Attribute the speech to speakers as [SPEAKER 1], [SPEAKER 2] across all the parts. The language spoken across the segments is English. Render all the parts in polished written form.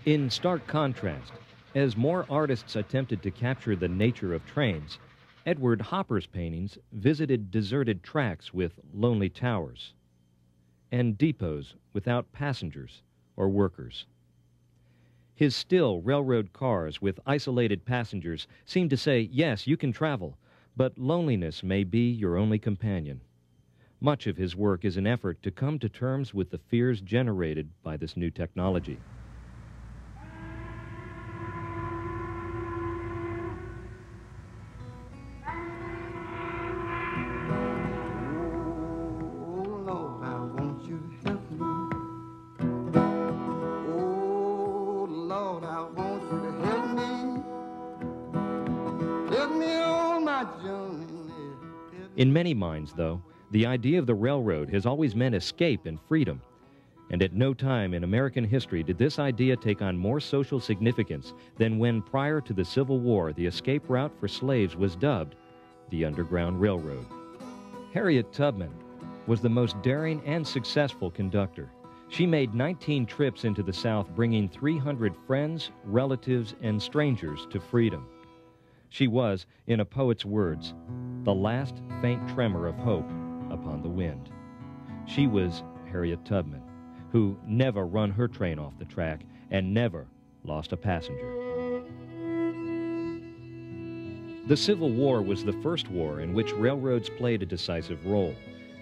[SPEAKER 1] In stark contrast, as more artists attempted to capture the nature of trains, Edward Hopper's paintings visited deserted tracks with lonely towers and depots without passengers or workers. His still railroad cars with isolated passengers seem to say, yes, you can travel, but loneliness may be your only companion. Much of his work is an effort to come to terms with the fears generated by this new technology. In many minds, though, the idea of the railroad has always meant escape and freedom. And at no time in American history did this idea take on more social significance than when, prior to the Civil War, the escape route for slaves was dubbed the Underground Railroad. Harriet Tubman was the most daring and successful conductor. She made 19 trips into the South, bringing 300 friends, relatives, and strangers to freedom. She was, in a poet's words, the last faint tremor of hope upon the wind. She was Harriet Tubman, who never run her train off the track and never lost a passenger. The Civil War was the first war in which railroads played a decisive role.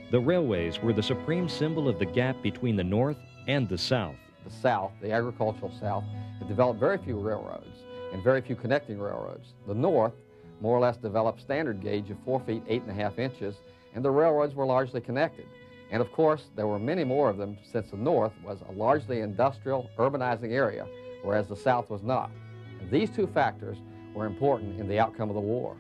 [SPEAKER 1] The railways were the supreme symbol of the gap between the North and the South.
[SPEAKER 2] The South, the agricultural South, had developed very few railroads and very few connecting railroads. The North more or less developed standard gauge of 4 feet 8.5 inches, and the railroads were largely connected. And of course, there were many more of them since the North was a largely industrial, urbanizing area, whereas the South was not. And these two factors were important in the outcome of the war.